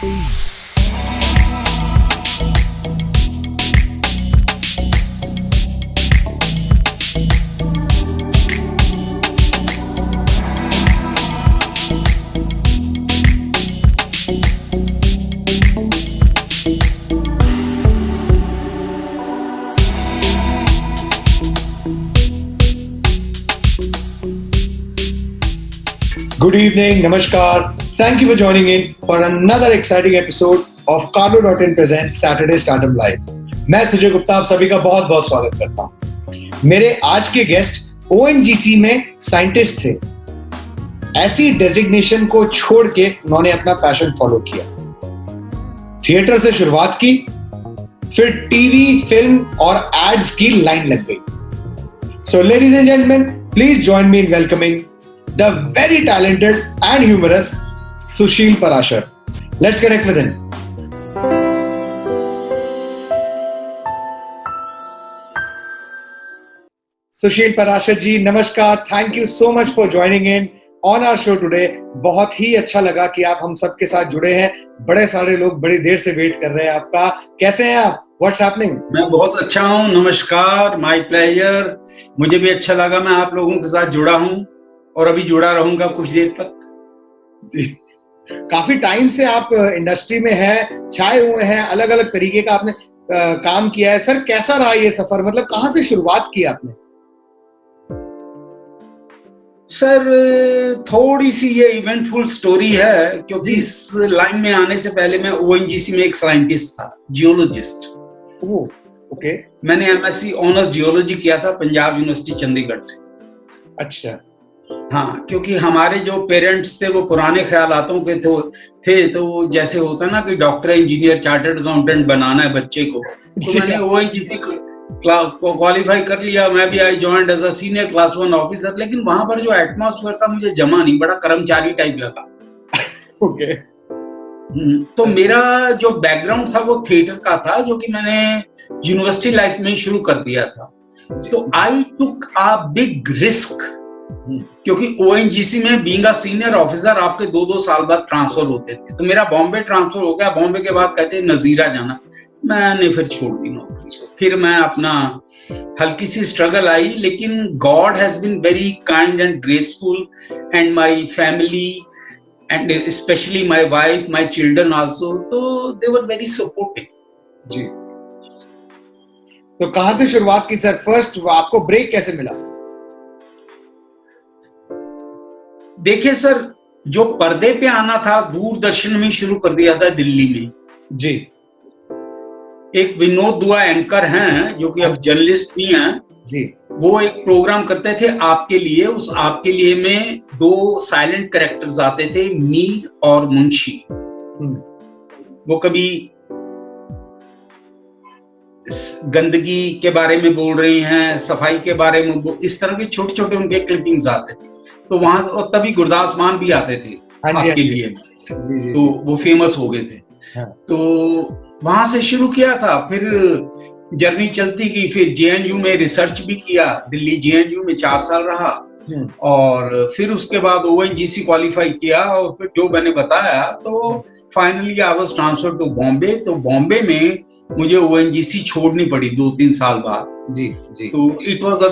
Good evening, Namaskar. Thank you for joining in for another exciting episode of Carlo.in presents Saturday Startup Live. मैं सुजय गुप्ता आप सभी का बहुत बहुत स्वागत करता हूँ। मेरे आज के गेस्ट ONGC में साइंटिस्ट थे। ऐसी डेजिग्नेशन को छोड़ के उन्होंने अपना पैशन फॉलो किया। थिएटर से शुरुआत की, फिर टीवी, फिल्म और एड्स की लाइन लग गई। So ladies and gentlemen, please join me in welcoming the very talented and humorous Sushil Parashar. Let's connect with him. Sushil Parashar ji, namaskar. Thank you so much for joining in on our show today. बहुत ही अच्छा लगा कि आप हम सबके साथ जुड़े हैं। बड़े सारे लोग बड़ी देर से वेट कर रहे हैं आपका। कैसे हैं आप? What's happening? मैं बहुत अच्छा हूँ, नमस्कार, my pleasure। मुझे भी अच्छा लगा, मैं आप लोगों के साथ जुड़ा हूँ और अभी जुड़ा रहूंगा कुछ देर तक। जी, काफी टाइम से आप इंडस्ट्री में हैं, छाए हुए हैं, अलग अलग तरीके का आपने काम किया है। सर, कैसा रहा ये सफर? मतलब कहाँ से शुरुआत की आपने? सर, थोड़ी सी ये इवेंटफुल स्टोरी है, क्योंकि इस लाइन में आने से पहले मैं ONGC में एक साइंटिस्ट था, जियोलॉजिस्ट। ओह, ओके। मैंने MSc ऑनर्स जियोलॉजी किया था पंजाब यूनिवर्सिटी चंडीगढ़ से। अच्छा। हाँ, क्योंकि हमारे जो पेरेंट्स थे वो पुराने ख्यालातों के थे, तो जैसे होता ना कि डॉक्टर, इंजीनियर, चार्टर्ड अकाउंटेंट बनाना है बच्चे को, तो मैंने ONGC को क्वालिफाई कर लिया। मैं भी I joined as a senior class 1 officer, लेकिन वहां पर जो एटमॉस्फेयर था मुझे जमा नहीं, बड़ा कर्मचारी टाइप लगा। ओके। तो मेरा जो बैकग्राउंड था वो थिएटर का था, जो कि मैंने यूनिवर्सिटी लाइफ में शुरू कर दिया था। तो आई टुक अ बिग रिस्क, क्योंकि ONGC में बीइंग अ सीनियर ऑफिसर आपके 2-2 साल बाद ट्रांसफर होते थे। तो मेरा बॉम्बे ट्रांसफर हो गया। बॉम्बे के बाद कहते हैं नजीरा जाना, मैंने फिर छोड़ दी नौकरी। फिर मैं अपना हल्की सी स्ट्रगल आई, लेकिन God has been very kind and graceful, and my family and specially my wife, my children also, तो दे वर वेरी सपोर्टिव। जी, तो कहाँ से शुरुआत की सर? फर्स्ट आपको ब्रेक कैसे मिला? देखिए सर, जो पर्दे पे आना था दूरदर्शन में शुरू कर दिया था दिल्ली में। जी। एक विनोद दुआ एंकर हैं, जो कि अब जर्नलिस्ट भी हैं जी। वो एक प्रोग्राम करते थे आपके लिए। उस आपके लिए में 2 साइलेंट कैरेक्टर्स आते थे, मीर और मुंशी। वो कभी गंदगी के बारे में बोल रही हैं, सफाई के बारे में, इस तरह के छोटे छोटे उनके क्लिपिंग्स आते थे। तो वहां, और तभी गुरदास मान भी आते थे आपके लिए, तो वो फेमस हो गए थे। हाँ। तो वहां से शुरू किया था, फिर जर्नी चलती गई। फिर JNU में रिसर्च भी किया, दिल्ली JNU में 4 साल रहा, और फिर उसके बाद ONGC क्वालिफाई किया, और फिर जो मैंने बताया, तो finally I was transfer to Bombay. तो बॉम्बे में मुझे ONGC छोड़नी पड़ी 2-3 साल बाद। जी जी। तो it was a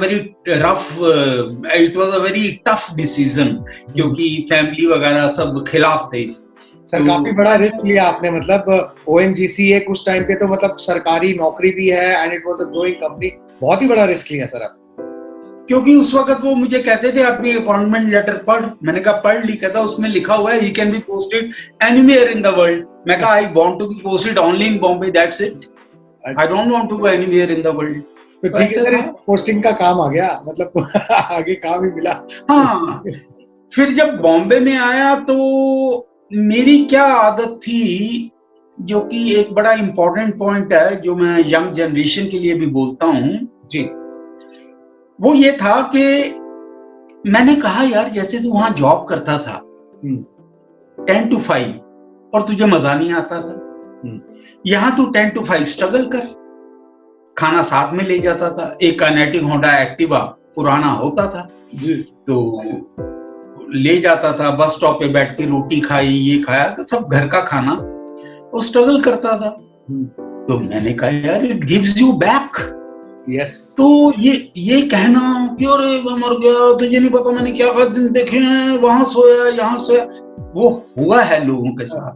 very tough decision, क्योंकि फैमिली वगैरह सब खिलाफ थे। सर, काफी बड़ा रिस्क लिया आपने। मतलब ONGC एक उस टाइम पे तो मतलब सरकारी नौकरी भी है, and it was a growing company. बहुत ही बड़ा रिस्क लिया सर आप। क्योंकि उस वक्त वो मुझे कहते थे अपनी अपॉइंटमेंट लेटर पढ़। मैंने कहा पढ़ ली। कहता उसमें लिखा हुआ है he can be posted anywhere in the world. मैं कहा I want to be posted only in Bombay, that's it. I don't want to go anywhere in the world. तो ठीक है सर, पोस्टिंग का काम आ गया, मतलब आगे काम ही मिला। हाँ, फिर जब बॉम्बे में आया तो मेरी क्या आदत थी, जो कि एक बड़ा इंपॉर्टेंट पॉइंट है, जो मैं यंग जनरेशन के लिए भी बोलता हूँ जी, वो ये था कि मैंने कहा यार, जैसे तू वहां जॉब करता था 10 to 5 और तुझे मजा नहीं आता था, यहाँ तू 10 to 5 स्ट्रगल कर। खाना साथ में ले जाता था, एक काइनेटिक होंडा एक्टिवा पुराना होता था जी, तो ले जाता था, बस स्टॉप पे बैठ के रोटी खाई, ये खाया, तो सब घर का खाना। वो स्ट्रगल करता था। तो मैंने कहा यार it gives you back. Yes. तो ये कहना कि अरे मैं मर गया, तुझे नहीं पता मैंने क्या क्या दिन देखे हैं, वहां सोया यहाँ सोया, वो हुआ है लोगों के साथ,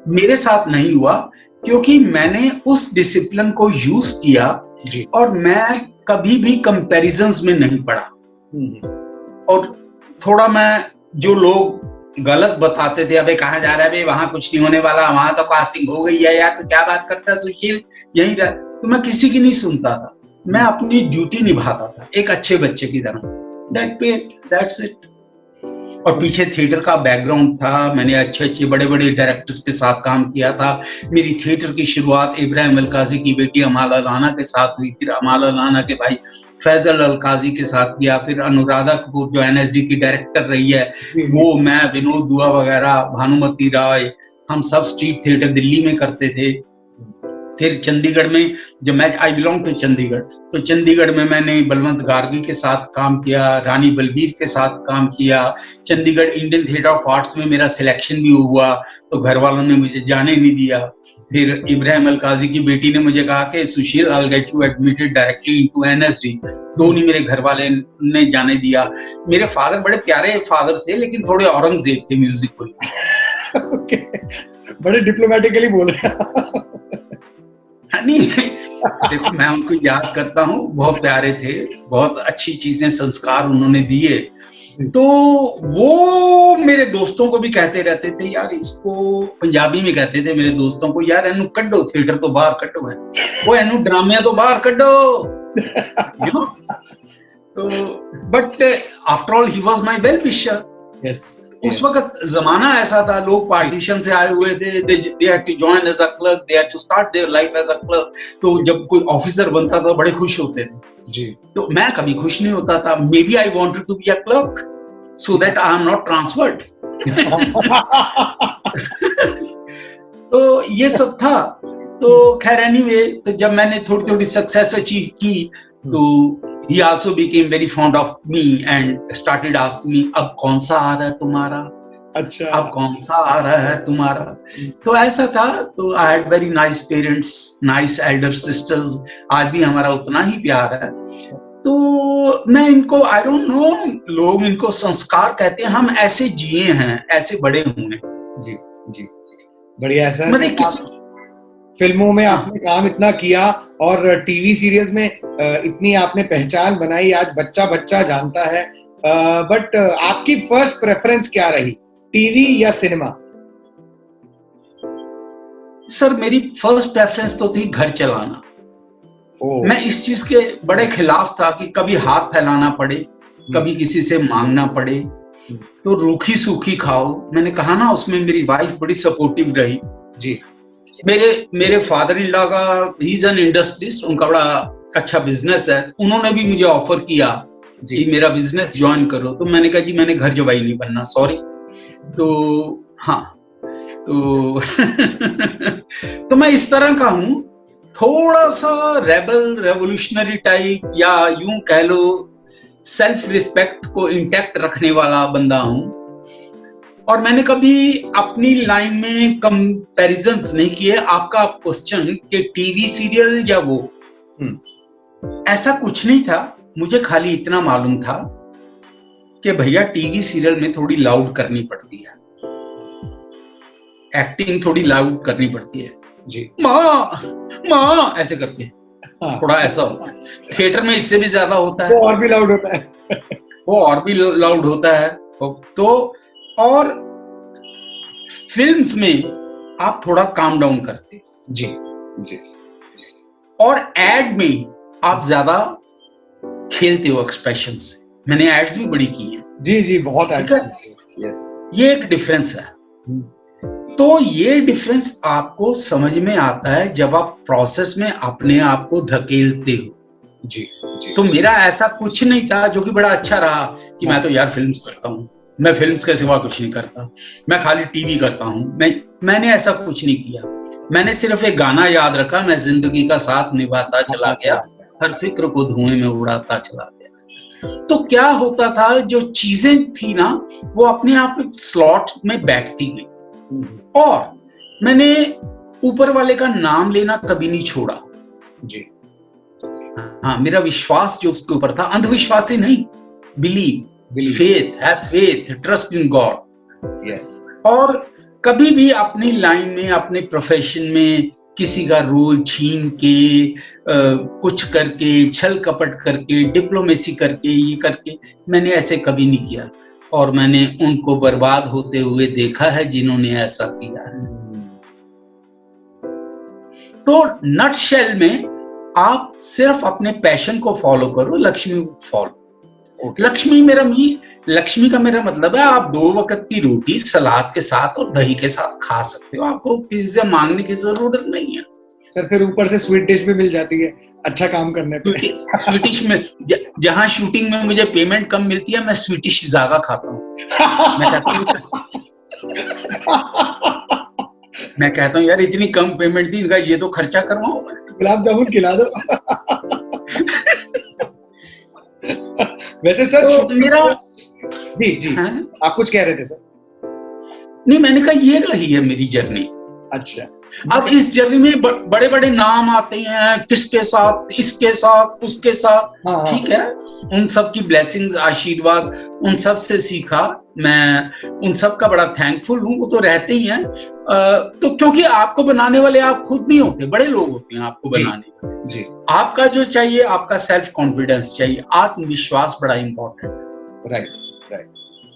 मेरे साथ नहीं हुआ, क्योंकि मैंने उस डिसिप्लिन को यूज किया जी। और मैं कभी भी कंपैरिजंस में नहीं पड़ा। और थोड़ा मैं जो लोग गलत बताते थे, अबे कहाँ जा रहा है, वहां कुछ नहीं होने वाला, वहां तो कास्टिंग हो गई है यार, तो क्या बात करता है सुशील, यही रहा, तो मैं किसी की नहीं सुनता था, मैं अपनी ड्यूटी निभाता था एक अच्छे बच्चे की तरह। That's it. और पीछे थिएटर का बैकग्राउंड था, मैंने अच्छे बड़े डायरेक्टर्स के साथ काम किया था। मेरी थिएटर की शुरुआत इब्राहिम अलकाजी की बेटी अमाला लाना के साथ हुई, फिर अमाला लाना के भाई फैजल अलकाजी के साथ किया, फिर अनुराधा कपूर जो एनएसडी की डायरेक्टर रही है, वो, मैं, विनोद दुआ वगैरह, भानुमति राय, हम सब स्ट्रीट थिएटर दिल्ली में करते थे। फिर चंडीगढ़ में, जब मैं आई बिलोंग टू चंडीगढ़, तो चंडीगढ़ में मैंने बलवंत गार्गी के साथ काम किया, रानी बलबीर के साथ काम किया। Chandigarh Indian theatre of arts में मेरा सिलेक्शन भी हुआ, तो घर वालों ने मुझे जाने नहीं दिया। फिर इब्राहिम अलकाजी की बेटी ने मुझे कहा कि Sushil I will get you admitted directly into NSD, तो नहीं मेरे घर वाले ने जाने दिया। मेरे फादर बड़े प्यारे फादर थे, लेकिन थोड़े औरंगजेब थे म्यूजिक को। ओके, बड़े डिप्लोमेटिकली बोल रहे हैं। नहीं, देखो मैं उनको याद करता हूँ, बहुत प्यारे थे, बहुत अच्छी चीजें संस्कार उन्होंने दिए। तो वो मेरे दोस्तों को भी कहते रहते थे यार, इसको पंजाबी में कहते थे मेरे दोस्तों को, यार एनू कड्डो, थिएटर तो बाहर कड्डो है, वो एनू ड्रामे तो बाहर कड्डो, तो but after all he was my well wisher. Yes. उस वक्त जमाना ऐसा था, लोग पार्टीशन से आए हुए थे, they had to join as a clerk, they had to start their life as a clerk। तो जब कोई ऑफिसर बनता था बड़े खुश होते थे जी। तो मैं कभी खुश नहीं होता था। Maybe I wanted to be a clerk so that I am not transferred. तो ये सब था। तो खैर एनीवे, तो जब मैंने थोड़ी सक्सेस अचीव की, तो he also became very fond of me and started asking me, अब कौन सा आ रहा है तुम्हारा, अच्छा, अब कौन सा आ रहा है तुम्हारा। तो ऐसा था। तो I had very nice parents, nice elder sisters, आज भी हमारा उतना ही प्यार है। तो मैं इनको, I don't know, लोग इनको संस्कार कहते हैं, हम ऐसे जिए हैं, ऐसे बड़े हुए। जी जी, बढ़िया। ऐसा मतलब किसी फिल्मों में आपने काम इतना किया और टीवी सीरियल्स में इतनी आपने पहचान बनाई, आज बच्चा बच्चा जानता है। बट आपकी फर्स्ट प्रेफरेंस क्या रही, टीवी या सिनेमा? सर मेरी फर्स्ट प्रेफरेंस तो थी घर चलाना। मैं इस चीज के बड़े खिलाफ था कि कभी हाथ फैलाना पड़े, कभी किसी से मांगना पड़े, तो रूखी सूखी खाओ। मैंने कहा ना, उसमें मेरी वाइफ बड़ी सपोर्टिव रही जी। मेरे फादर इन लॉ का, ही इज एन इंडस्ट्रियलिस्ट, उनका बड़ा अच्छा बिजनेस है। उन्होंने भी मुझे ऑफर किया कि मेरा बिजनेस ज्वाइन करो, तो मैंने कहा जी मैंने घर जवाई नहीं बनना, सॉरी। तो हाँ, तो तो मैं इस तरह का हूँ, थोड़ा सा रेबल, रेवोल्यूशनरी टाइप, या यूं कह लो सेल्फ रिस्पेक्ट को इंटैक्ट रखने वाला बंदा हूँ। और मैंने कभी अपनी लाइन में कंपैरिजंस नहीं किए। आपका क्वेश्चन कि टीवी सीरियल या वो, ऐसा कुछ नहीं था। मुझे खाली इतना मालूम था कि भैया टीवी सीरियल में थोड़ी लाउड करनी पड़ती है, एक्टिंग थोड़ी लाउड करनी पड़ती है जी, माँ ऐसे करके, थोड़ा ऐसा होता है। थिएटर में इससे भी ज्यादा होता है, वो और भी लाउड होता है। वो और भी लाउड होता है। तो और फिल्म्स में आप थोड़ा काम डाउन करते जी जी, और एड में आप ज्यादा खेलते हो एक्सप्रेशन से। मैंने एड्स भी बड़ी की हैं जी जी, बहुत अच्छा। ये एक डिफरेंस है। तो ये डिफरेंस आपको समझ में आता है जब आप प्रोसेस में अपने आप को धकेलते हो। जी जी। तो मेरा ऐसा कुछ नहीं था, जो कि बड़ा अच्छा रहा, कि मैं तो यार फिल्म्स करता हूँ, मैं फिल्म्स के सिवा कुछ नहीं करता, मैं खाली टीवी करता हूँ। मैंने ऐसा कुछ नहीं किया। मैंने सिर्फ एक गाना याद रखा, मैं जिंदगी का साथ निभाता चला गया, हर फिक्र को धुएं में उड़ाता चला गया। तो क्या होता था, जो चीजें थी ना, वो अपने आप स्लॉट में बैठती गई। और मैंने ऊपर वाले का नाम लेना कभी नहीं छोड़ा जी। हाँ, मेरा विश्वास जो उसके ऊपर था, अंधविश्वास ही नहीं, believe, faith, have faith, trust in God. Yes. और कभी भी अपनी लाइन में, अपने प्रोफेशन में किसी का रोल छीन के कुछ करके, छल कपट करके, डिप्लोमेसी करके, ये करके, मैंने ऐसे कभी नहीं किया। और मैंने उनको बर्बाद होते हुए देखा है जिन्होंने ऐसा किया है। तो नटशेल में आप सिर्फ अपने पैशन को फॉलो करो, लक्ष्मी को फॉलो। लक्ष्मी का मेरा मतलब है आप 2 वक्त की रोटी सलाद के साथ और दही के साथ खा सकते हो, आपको किसी से मांगने की जरूरत नहीं है। सर फिर ऊपर से स्वीट डिश भी मिल जाती है अच्छा काम करने पे। स्वीट डिश में जहां शूटिंग में मुझे पेमेंट कम मिलती है, मैं स्वीट डिश ज्यादा खाता हूँ। मैं कहता हूँ यार इतनी कम पेमेंट थी, इनका ये तो खर्चा करवाऊं मैं। गुलाब जामुन खिला दो। वैसे सर तो मेरा जी हाँ? आप कुछ कह रहे थे सर? नहीं, मैंने कहा ये रही है मेरी जर्नी। अच्छा। अब इस जर्नी में बड़े बड़े नाम आते हैं, किसके साथ, इसके साथ, उसके साथ, ठीक है, उन सब की ब्लेसिंग्स, आशीर्वाद, उन सब से सीखा। मैं उन सब का बड़ा थैंकफुल हूँ, वो तो रहते ही हैं। तो क्योंकि आपको बनाने वाले आप खुद नहीं होते, बड़े लोग होते हैं आपको बनाने जी। आपका जो चाहिए, आपका सेल्फ कॉन्फिडेंस चाहिए, आत्मविश्वास बड़ा इंपॉर्टेंट है। राइट।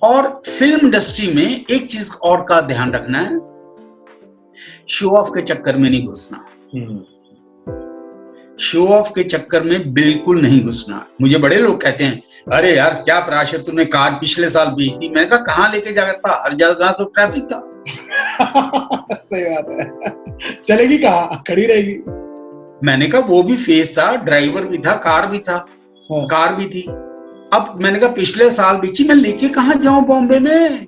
और फिल्म इंडस्ट्री में एक चीज और का ध्यान रखना है, शो ऑफ के चक्कर में नहीं घुसना। शो ऑफ के चक्कर में बिल्कुल नहीं घुसना। मुझे बड़े लोग कहते हैं, अरे यार क्या प्राशर तूने कार पिछले साल बेच दी। मैंने कहा कहाँ लेके जाता, हर जगह तो ट्रैफिक था। सही बात है, चलेगी कहाँ, खड़ी रहेगी। मैंने कहा वो भी फेस था, ड्राइवर भी था, कार भी था। कार भी थी। अब मैंने कहा पिछले साल बेची, मैं लेके कहाँ जाऊं बॉम्बे में।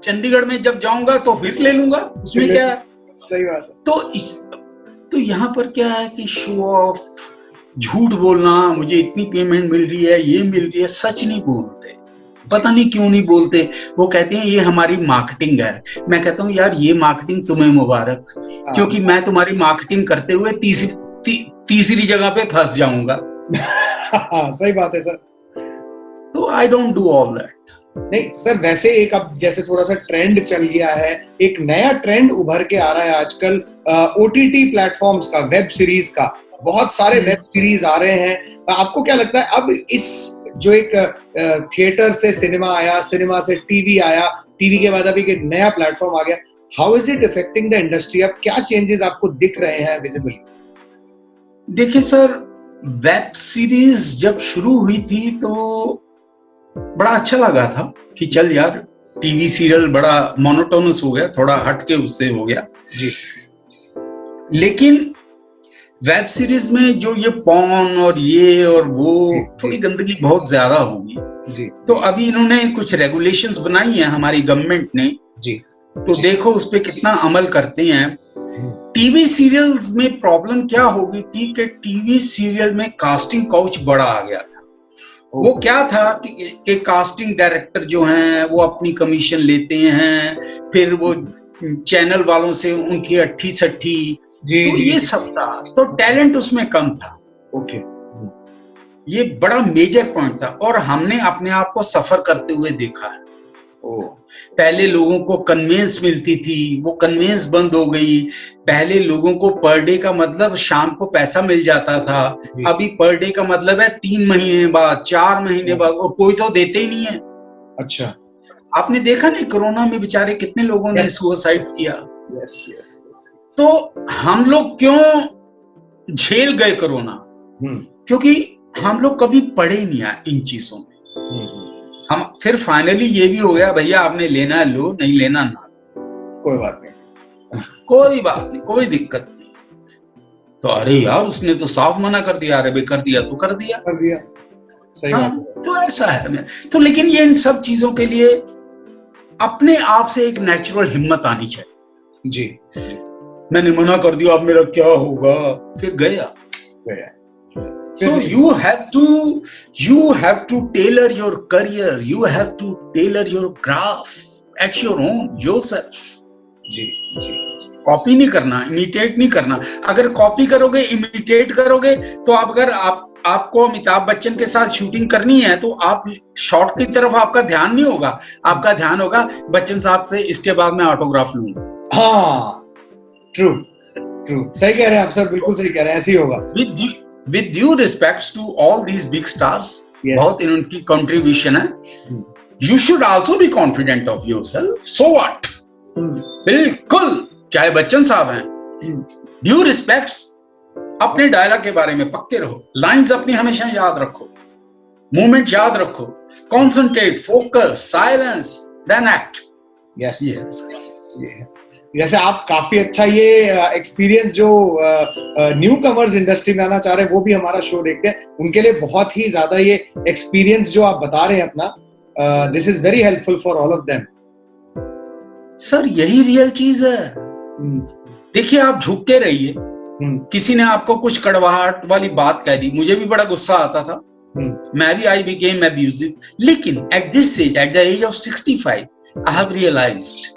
चंडीगढ़ में जब जाऊंगा तो फिर ले लूंगा, उसमें क्या है। सही बात है। तो यहाँ पर क्या है कि शो ऑफ, झूठ बोलना, मुझे इतनी पेमेंट मिल रही है, ये मिल रही है, सच नहीं बोलते। पता नहीं क्यों नहीं बोलते। वो कहते हैं ये हमारी मार्केटिंग है। मैं कहता हूँ यार ये मार्केटिंग तुम्हें मुबारक, क्योंकि मैं तुम्हारी मार्केटिंग करते हुए तीसरी जगह पे फंस जाऊंगा। सही बात है सर। तो I don't do all that. नहीं सर, वैसे एक अब जैसे थोड़ा सा ट्रेंड चल गया है, एक नया ट्रेंड उभर के आ रहा है आजकल ओटीटी प्लेटफॉर्म्स का, वेब सीरीज का। बहुत सारे वेब सीरीज आ रहे हैं। आपको क्या लगता है अब इस जो एक थिएटर से सिनेमा आया, सिनेमा से टीवी आया, टीवी के बाद अभी एक नया प्लेटफॉर्म आ गया, how is it affecting the industry? अब क्या चेंजेस आपको दिख रहे हैं विजिबली? देखिए सर, वेब सीरीज जब शुरू हुई थी तो बड़ा अच्छा लगा था कि चल यार टीवी सीरियल बड़ा मोनोटोनस हो गया, थोड़ा हटके उससे हो गया जी। लेकिन वेब सीरीज में जो ये पॉर्न और ये और वो थोड़ी गंदगी बहुत ज्यादा होगी जी। तो अभी इन्होंने कुछ रेगुलेशंस बनाई हैं हमारी गवर्नमेंट ने जी। तो जी। देखो उस पे कितना अमल करते हैं। टीवी सीरियल्स में प्रॉब्लम क्या हो गई थी कि टीवी सीरियल में कास्टिंग काउच बड़ा आ गया था। वो क्या था कि कास्टिंग डायरेक्टर जो हैं वो अपनी कमीशन लेते हैं, फिर वो चैनल वालों से उनकी अट्ठी सट्ठी जी, तो जी, ये सब था। तो टैलेंट उसमें कम था। ओके, ये बड़ा मेजर पॉइंट था और हमने अपने आप को सफर करते हुए देखा है। पहले लोगों को कन्वेंस मिलती थी, वो कन्वेंस बंद हो गई। पहले लोगों को पर डे का मतलब शाम को पैसा मिल जाता था, अभी पर डे का मतलब है 3 महीने बाद, 4 महीने बाद, और कोई तो देते ही नहीं है। अच्छा, आपने देखा नहीं कोरोना में बेचारे कितने लोगों ने सुसाइड किया। तो हम लोग क्यों झेल गए कोरोना? क्योंकि हम लोग कभी पढ़े नहीं आए इन चीजों में। हम फिर फाइनली ये भी हो गया, भैया आपने लेना है लो, नहीं लेना ना, कोई बात नहीं, कोई बात नहीं, कोई दिक्कत नहीं। तो अरे यार उसने तो साफ मना कर दिया, अरे कर दिया तो कर दिया, सही बात है। तो ऐसा है। तो लेकिन ये इन सब चीजों के लिए अपने आप से एक नेचुरल हिम्मत आनी चाहिए जी। मैंने मना कर दिया, अब मेरा क्या होगा, फिर गया। So you have to tailor your career, you have to tailor your craft at your own yourself. जी जी। कॉपी नहीं करना, इमिटेट नहीं करना। अगर कॉपी करोगे, इमिटेट करोगे, तो अगर आपको अमिताभ बच्चन के साथ शूटिंग करनी है तो आप शॉट की तरफ आपका ध्यान नहीं होगा, आपका ध्यान होगा बच्चन साहब से इसके बाद मैं ऑटोग्राफ लूंगा। हाँ, ट्रू ट्रू, सही कह रहे हैं आप सर, बिल्कुल सही कह रहे हैं, ऐसे ही होगा। With due respects to all these big stars, बहुत इनकी कंट्रीब्यूशन है। You should also be confident of yourself. So what, बिल्कुल, चाहे बच्चन साहब हैं, ड्यू रिस्पेक्ट्स, अपने डायलॉग के बारे में पक्के रहो, लाइंस अपनी हमेशा याद रखो, मूवमेंट याद रखो, concentrate, focus, silence, then act. Yes, जैसे आप काफी अच्छा ये एक्सपीरियंस जो न्यू कमर्स इंडस्ट्री में आना चाह रहे हैं वो भी हमारा शो देखते हैं, उनके लिए बहुत ही ज्यादा ये एक्सपीरियंस जो आप बता रहे हैं अपना, this is very helpful for all of them. Sir यही रियल चीज है। देखिए, आप झुक के रहिए, किसी ने आपको कुछ कड़वाहट वाली बात कह दी, मुझे भी बड़ा गुस्सा आता था, मैं भी आई बिकेम एब्यूजिव, लेकिन at this age, at the age of 65, I have realised,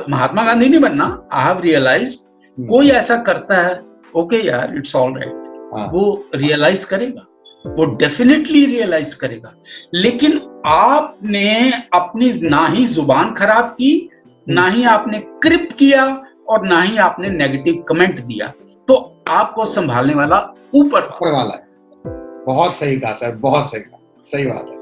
Mahatma Gandhi नहीं बनना, आई हैव रियलाइज्ड कोई ऐसा करता है, ओके यार, इट्स ऑल राइट, वो रियलाइज करेगा, वो डेफिनेटली रियलाइज करेगा। लेकिन आपने अपनी ना ही जुबान खराब की, ना ही आपने क्रिप किया, और ना ही आपने नेगेटिव कमेंट दिया, तो आपको संभालने वाला ऊपर वाला है। बहुत सही कहा सर, बहुत सही कहा, सही बात है।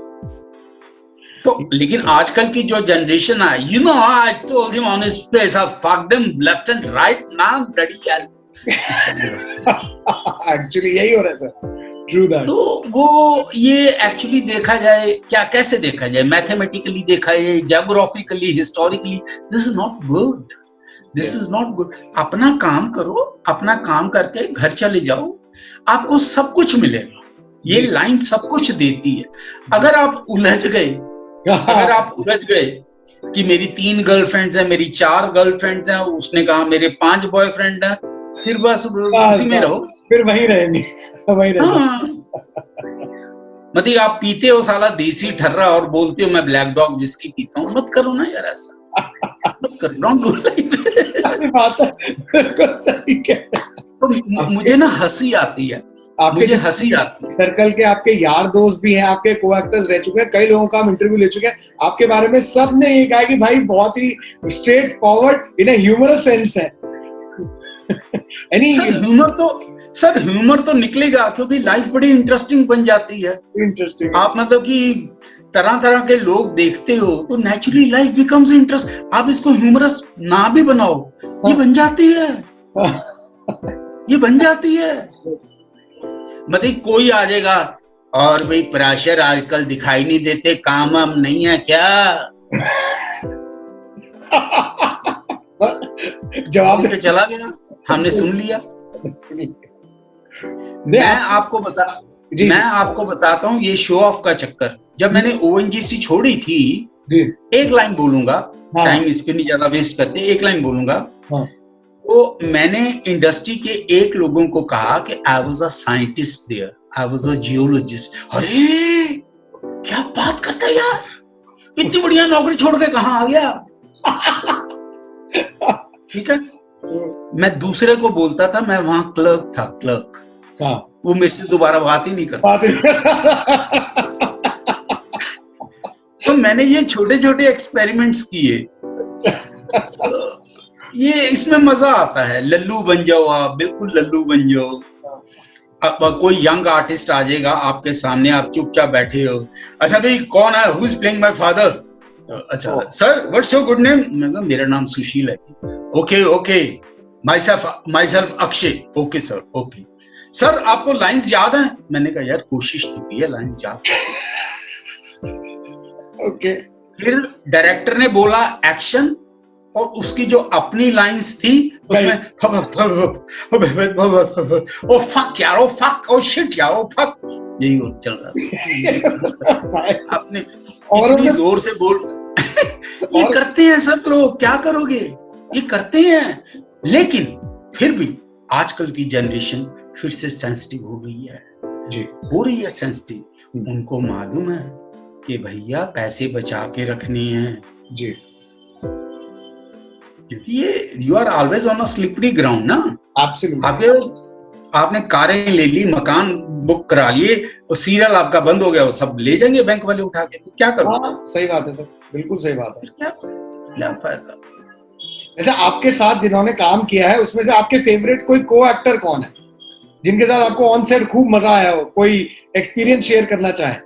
तो लेकिन आजकल की जो जनरेशन है, you know, I told him on his face, I fucked him left and right, man, bloody hell. Actually यही हो रहा है सर, ट्रू दैट। तो वो ये एक्चुअली देखा जाए, क्या कैसे देखा जाए, मैथमेटिकली देखा जाए, geographically, historically, this is not good, this is not good. अपना काम करो, अपना काम करके घर चले जाओ, आपको सब कुछ मिलेगा। ये लाइन सब कुछ देती है। अगर आप उलझ गए, अगर आप उलझ गए कि मेरी 3 गर्लफ्रेंड्स हैं, मेरी 4 गर्लफ्रेंड्स हैं, उसने कहा मेरे 5 बॉयफ्रेंड हैं, फिर बस उसी में रहो, फिर वहीं रहेंगे, वहीं रहेंगे। हाँ। मतलब आप पीते हो साला देसी ठर्रा और बोलते हो मैं ब्लैक डॉग विस्की पीता हूँ, मत करो ना यार, ऐसा मत करो, डोंट डू लाइक बात है, बिल्कुल सही कह रहे हैं। तो मुझे ना हंसी आती है, मुझे हंसी आती है। सर्कल के आपके यार दोस्त भी हैं, आपके को एक्टर्स रह चुके हैं, कई लोगों का हम इंटरव्यू ले चुके हैं आपके बारे में, सब ने ये कहा कि भाई बहुत ही straightforward in humorous sense है। सर ह्यूमर तो निकलेगा, क्योंकि लाइफ बड़ी इंटरेस्टिंग बन जाती है। इंटरेस्टिंग, आप मतलब कि तरह तरह के लोग देखते हो तो नेचुरली लाइफ बिकम्स इंटरेस्ट। आप इसको ह्यूमरस ना भी बनाओ, ये बन जाती है, ये बन जाती है। मतलब कोई आ जाएगा, और भाई प्रेशर आजकल दिखाई नहीं देते, काम वाम नहीं है क्या? जवाब दे चला गया, हमने सुन लिया। मैं आपको बताता हूँ ये शो ऑफ का चक्कर। जब मैंने ONGC छोड़ी थी, एक लाइन बोलूंगा, टाइम इस पे नहीं ज्यादा वेस्ट करते, एक लाइन बोलूंगा। तो मैंने इंडस्ट्री के एक लोगों को कहा कि I was a scientist there, I was a geologist. अरे क्या बात करता है यार, इतनी बढ़िया नौकरी छोड़ के कहाँ आ गया? ठीक है, मैं दूसरे को बोलता था मैं वहां क्लर्क था, क्लर्क। वो मेरे से दोबारा बात ही नहीं करता। तो मैंने ये छोटे छोटे एक्सपेरिमेंट्स किए, ये इसमें मजा आता है। लल्लू बन जाओ आप, बिल्कुल लल्लू बन जाओ। अब कोई यंग आर्टिस्ट आ जाएगा आपके सामने, आप चुपचाप बैठे हो, अच्छा भाई कौन है, who is playing my father? अच्छा sir, what's your good name? मेरा नाम सुशील है। Okay okay, myself Akshay. Okay sir, okay sir, आपको लाइंस याद हैं? मैंने कहा यार कोशिश तो की है, लाइंस याद। ओके। फिर डायरेक्टर ने बोला एक्शन, और उसकी जो अपनी लाइंस थी उसमें ओ फक यार, ओ फक, ओ शिट यार, ओ फक, यही चल रहा था। अपने इतनी जोर से बोल ये करते हैं सब लोग, क्या करोगे, ये करते हैं। लेकिन फिर भी आजकल की जनरेशन फिर से सेंसिटिव हो गई है जी, हो रही है सेंसिटिव। उनको मालूम है कि भैया पैसे बचा के रखने हैं जी। क्योंकि ये you are always on a slippery ground ना। एब्सोल्युटली। आपने कारें ले ली, मकान बुक करा लिए, और सीरियल आपका बंद हो गया, वो सब ले जाएंगे बैंक वाले उठा के, क्या करो? हाँ, सही बात है सर, बिल्कुल सही बात है। क्या फायदा? जैसे आपके साथ जिन्होंने काम किया है उसमें से आपके फेवरेट कोई को एक्टर कौन है जिनके साथ आपको ऑन सेट खूब मजा आया हो, कोई एक्सपीरियंस शेयर करना चाहें?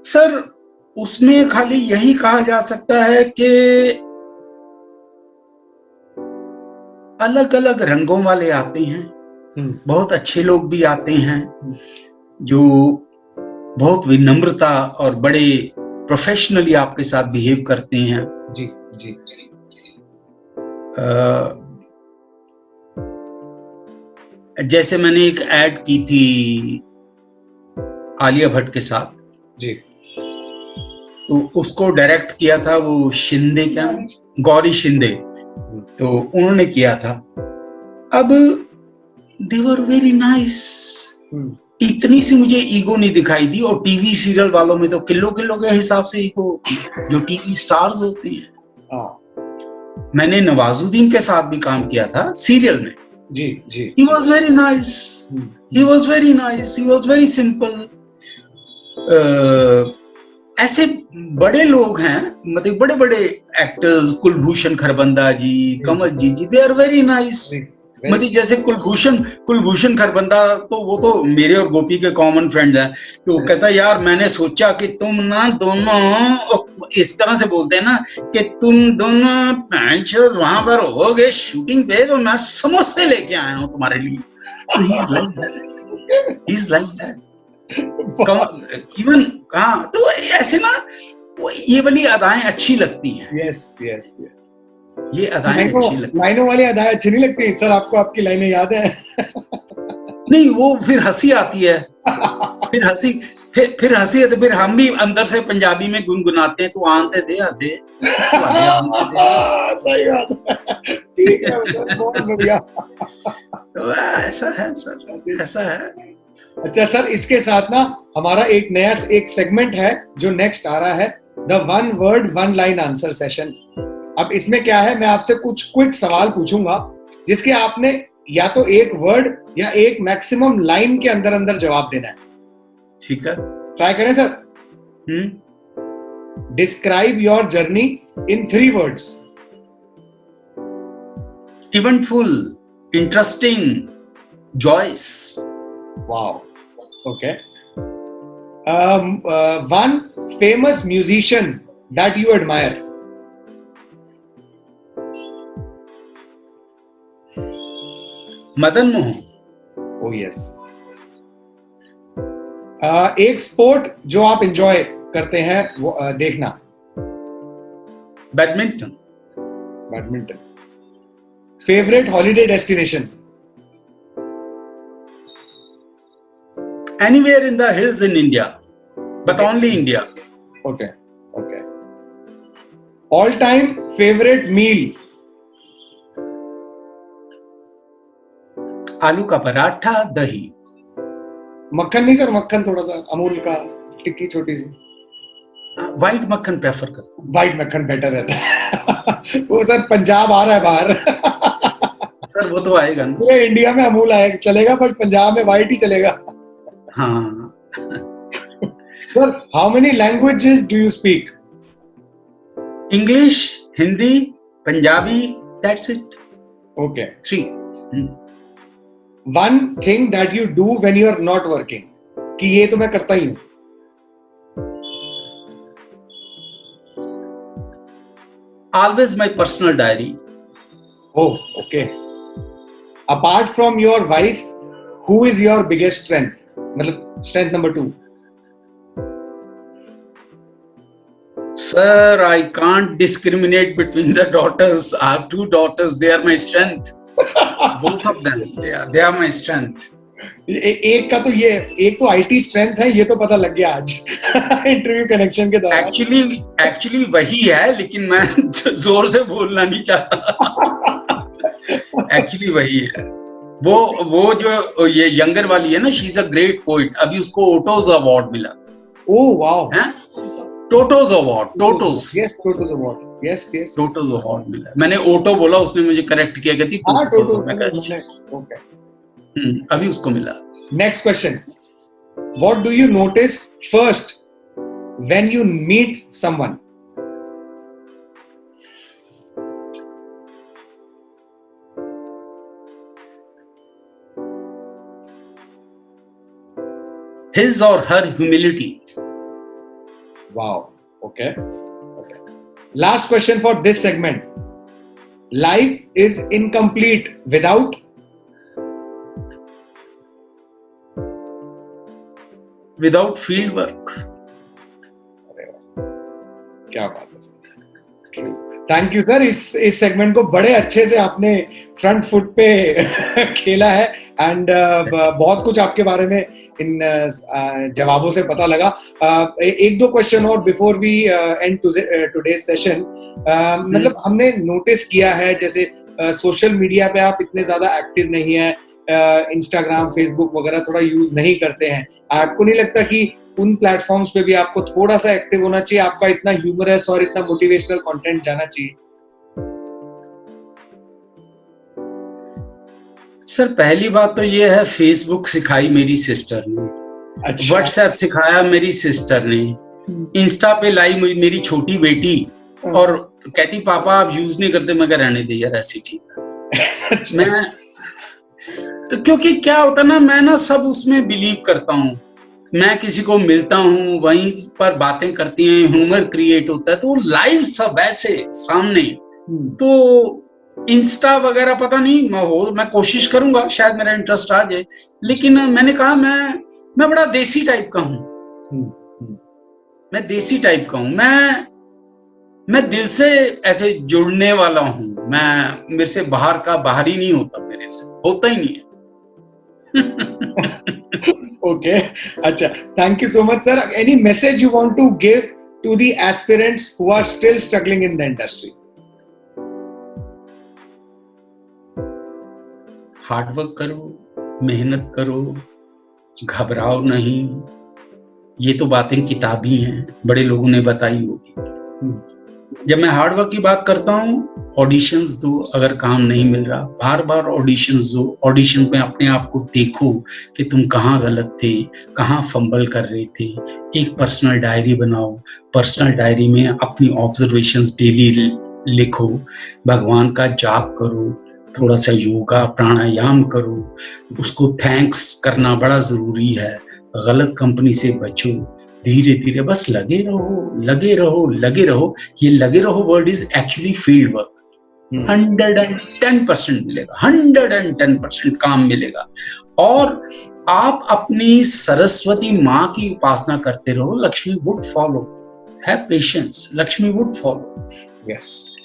सर उसमें खाली यही कहा जा सकता है कि अलग अलग रंगों वाले आते हैं, बहुत अच्छे लोग भी आते हैं जो बहुत विनम्रता और बड़े प्रोफेशनली आपके साथ बिहेव करते हैं। जी जी। जैसे मैंने एक ऐड की थी आलिया भट्ट के साथ जी, तो उसको डायरेक्ट किया था वो शिंदे, क्या गौरी शिंदे, तो उन्होंने किया था। अब दे वर वेरी नाइस, इतनी सी मुझे ईगो नहीं दिखाई दी। और टीवी सीरियल वालों में तो किलो किलो के हिसाब से ईगो, जो टीवी स्टार्स होते हैं। मैंने नवाजुद्दीन के साथ भी काम किया था सीरियल में। जी जी। He was very nice. He was very nice. He was very simple. ऐसे बड़े लोग हैं, मतलब बड़े बड़े actors, Kulbhushan Kharbanda ji, Kamaljeet ji, they are very nice. मतलब जैसे कुलभूषण खरबंदा, तो वो तो मेरे और गोपी के कॉमन फ्रेंड हैं। तो वो कहता यार मैंने सोचा कि तुम ना दोनों इस तरह से बोलते हैं ना कि तुम दोनों वहां पर हो गए शूटिंग पे, तो मैं समोसे लेके आया हूँ तुम्हारे लिए। तो he is like that even. हाँ, तो ऐसे ना ये वाली अदाएं अच्छी लगती हैं। यस यस यस, ये अदाएं अच्छी लगती हैं। लाइनों वाली अदाएं अच्छी नहीं लगती सर आपको? आपकी लाइनें याद है? नहीं, वो फिर हंसी आती है, फिर हंसी है, तो फिर हम भी अंदर से पंजाबी में गुनगुनाते हैं, तो आंते दे आते। सही बात है, ठीक है सर, बहुत बढ़िया। तो ऐसा है सर, ऐसा है। अच्छा सर, इसके साथ ना हमारा एक नया एक सेगमेंट है जो नेक्स्ट आ रहा है, the one word one line answer session. अब इसमें क्या है, मैं आपसे कुछ क्विक सवाल पूछूंगा जिसके आपने या तो एक वर्ड या एक मैक्सिमम लाइन के अंदर अंदर जवाब देना है। ठीक है, ट्राई करें sir. Describe your journey in 3 words. Eventful, interesting, joyous. Wow. Okay. One famous musician that you admire. Madan Mohan. Oh yes. एक स्पोर्ट जो आप एंजॉय करते हैं वो देखना। Badminton. Favourite holiday destination? Anywhere in the hills in India, but only India. Okay. All time favorite meal? आलू का पराठा, दही। मक्खन नहीं सर, मक्खन थोड़ा सा अमूल का टिक्की छोटी सी। व्हाइट मक्खन प्रेफर करता हूँ। व्हाइट मक्खन बेटर रहता है। वो सर पंजाब आ रहा है बाहर। सर वो तो आएगा ना। पूरे इंडिया में अमूल आएगा चलेगा, बट पंजाब में व्हाइट ही चलेगा। हाँ। Sir, how many languages do you speak? English, Hindi, Punjabi, that's it. Okay. 3। One thing that you do when you are not working, कि ये तो मैं करता ही हूँ। Always my personal diary. Oh, okay. Apart from your wife, who is your biggest strength? मतलब strength number 2. Sir, I can't discriminate between the daughters. I have 2 daughters. They are my strength. Both of them. They are my strength. एक का तो ये, एक तो IT strength है, ये तो पता लग गया आज इंटरव्यू कनेक्शन के दौरान। एक्चुअली वही है, लेकिन मैं जोर से बोलना नहीं चाहता। एक्चुअली वही है। वो जो ये यंगर वाली है ना, she is a great poet. अभी उसको ओटोज अवार्ड मिला। Oh wow. Toto's award, Toto's, yes Toto's award, yes yes Toto's award मिला। मैंने ऑटो बोला, उसने मुझे करेक्ट किया, कहती हाँ टोटोस मैं कहा, मैंने ओके। अभी उसको मिला। Next question, what do you notice first when you meet someone? His or her humility. Wow. Okay. Okay. Last question for this segment. Life is incomplete without field work. क्या बात है। थैंक यू सर, इस segment को बड़े अच्छे से आपने front foot पे खेला है एंड बहुत कुछ आपके बारे में इन जवाबों से पता लगा। एक दो क्वेश्चन और before we end today's session. मतलब हमने नोटिस किया है जैसे सोशल मीडिया पे आप इतने ज्यादा एक्टिव नहीं है, इंस्टाग्राम फेसबुक वगैरह थोड़ा यूज नहीं करते हैं। आपको नहीं लगता कि उन प्लेटफॉर्म्स पे भी आपको थोड़ा सा एक्टिव होना चाहिए? आपका इतना ह्यूमरस और इतना मोटिवेशनल कंटेंट जाना चाहिए। सर पहली बात तो ये है, फेसबुक सिखाई मेरी सिस्टर ने, अच्छा। व्हाट्सएप सिखाया मेरी सिस्टर ने, इंस्टा पे लाई मेरी छोटी बेटी, और कहती पापा आप यूज नहीं करते। मैं कह रहने दे यार, ऐसी ठीक। मैं तो क्योंकि क्या होता ना, मैं ना सब उसमें बिलीव करता हूँ। मैं किसी को मिलता हूँ, वहीं पर बातें करती हैं, ह्यूमर क्रिएट होता है, तो लाइव सब ऐसे सामने। तो इंस्टा वगैरह पता नहीं, मैं कोशिश करूंगा, शायद मेरा इंटरेस्ट आ जाए। लेकिन मैंने कहा मैं बड़ा देसी टाइप का हूँ। मैं देसी टाइप का हूँ, मैं दिल से ऐसे जुड़ने वाला हूँ। मेरे से बाहर का बाहर ही नहीं होता, मेरे से होता ही नहीं है। Okay, अच्छा, thank you so much, sir. Any message you want to give to the aspirants who are still struggling in the industry? Hard work करो, मेहनत करो, घबराओ नहीं। ये तो बातें किताबी हैं, बड़े लोगों ने बताई होगी। जब मैं हार्ड वर्क की बात करता हूँ, ऑडिशंस दो, अगर काम नहीं मिल रहा बार बार ऑडिशंस दो। ऑडिशन पे अपने आप को देखो कि तुम कहाँ गलत थे, कहाँ फंबल कर रहे थे। एक पर्सनल डायरी बनाओ, पर्सनल डायरी में अपनी ऑब्जर्वेशंस डेली लिखो, भगवान का जाप करो, थोड़ा सा योगा प्राणायाम करो, उसको थैंक्स करना बड़ा जरूरी है। गलत कंपनी से बचो, धीरे धीरे बस लगे रहो, लगे रहो, लगे रहो। ये लगे रहो word is actually field work. 110% मिलेगा, 110% काम मिलेगा। और आप अपनी सरस्वती माँ की उपासना करते रहो, Lakshmi would follow. Have patience, Lakshmi would follow. Yes.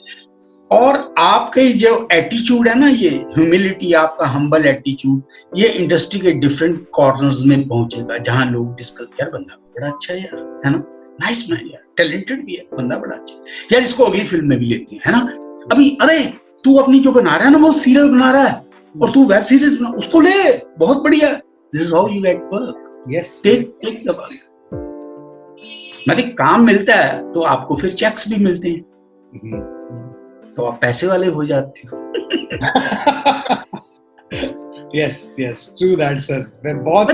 और आपके जो एटीट्यूड है ना, ये ह्यूमिलिटी, आपका हम्बल एटीट्यूड, ये इंडस्ट्री के डिफरेंट कॉर्नर्स में पहुंचेगा, जहां लोग डिस्कस, यार बंदा बड़ा अच्छा है यार, है ना, नाइस मैन यार, टैलेंटेड भी है, बंदा बड़ा अच्छा यार, इसको अगली फिल्म में भी लेते हैं, है ना। अभी अरे तू अपनी जो बना रहा है ना, वो सीरियल बना रहा है और तू वेब सीरीज बना, उसको ले, बहुत बढ़िया। This is how you get work. Yes, take the work. मतलब काम मिलता है तो आपको फिर चेक्स भी मिलते हैं, तो आप पैसे वाले हो जाते हो। Yes, yes, true that, sir. बहुत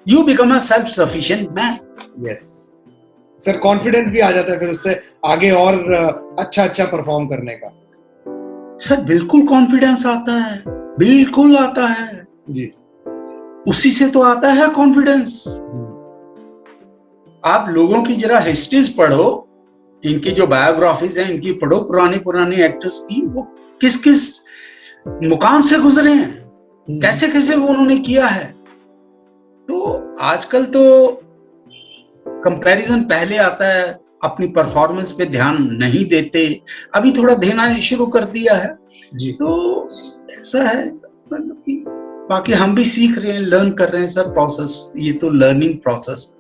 you become a self-sufficient man. Yes, sir, confidence भी आ जाता है फिर उससे आगे और अच्छा परफॉर्म करने का। सर बिल्कुल कॉन्फिडेंस आता है, बिल्कुल आता है जी। उसी से तो आता है कॉन्फिडेंस। आप लोगों की जरा हिस्ट्रीज पढ़ो, इनकी जो बायोग्राफीज हैं इनकी पढ़ो, पुराने एक्टर्स की, वो किस किस मुकाम से गुजरे हैं, कैसे कैसे वो उन्होंने किया है। तो आजकल तो कंपैरिजन पहले आता है, अपनी परफॉर्मेंस पे ध्यान नहीं देते, अभी थोड़ा देना शुरू कर दिया है जी। तो ऐसा है, मतलब कि बाकी हम भी सीख रहे हैं, लर्न कर रहे हैं सर। प्रोसेस, ये तो learning process,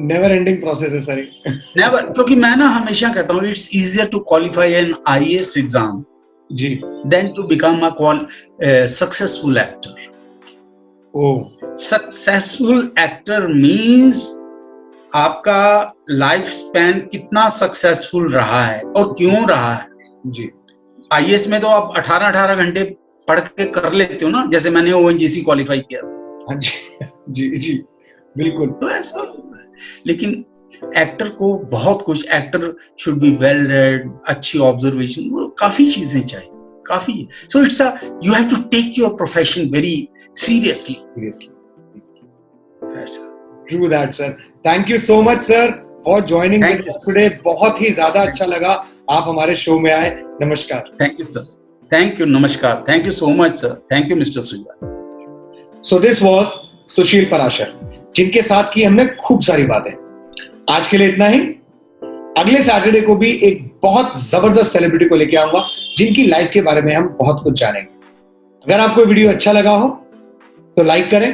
never ending process है सर। नेवर, क्योंकि मैं ना हमेशा कहता हूँ it's easier to qualify an IAS exam जी than to become a successful actor. Oh, successful actor means आपका लाइफ स्पैन कितना सक्सेसफुल रहा है और क्यों रहा है। जी आईएएस में तो आप 18-18 घंटे पढ़ के कर लेते हो ना, जैसे मैंने ओएनजीसी क्वालिफाई किया। हाँ जी जी जी बिल्कुल। तो ऐसा, लेकिन एक्टर को बहुत कुछ, actor should be well read, अच्छी ऑब्जर्वेशन, काफी चीजें चाहिए, काफी। So it's a, you have to take your profession very seriously. ऐसा। True that, sir. Thank you so much, sir, for joining Thank with you, us sir. today. बहुत ही ज्यादा अच्छा लगा आप हमारे शो में आए। नमस्कार। Thank you sir, thank you, नमस्कार, thank you so much sir, thank you mister Suja. So this was Sushil Parashar, जिनके साथ की हमने खूब सारी बातें। आज के लिए इतना ही। अगले सैटरडे को भी एक बहुत जबरदस्त सेलिब्रिटी को लेके आऊंगा, जिनकी लाइफ के बारे में हम बहुत कुछ जानेंगे। अगर आपको वीडियो अच्छा लगा हो तो लाइक करें,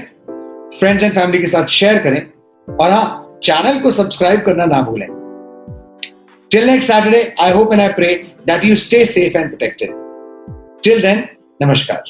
फ्रेंड्स एंड फैमिली के साथ शेयर करें, और हाँ, चैनल को सब्सक्राइब करना ना भूलें। Till next Saturday, I hope and I pray that you stay safe and protected. Till then, namaskar.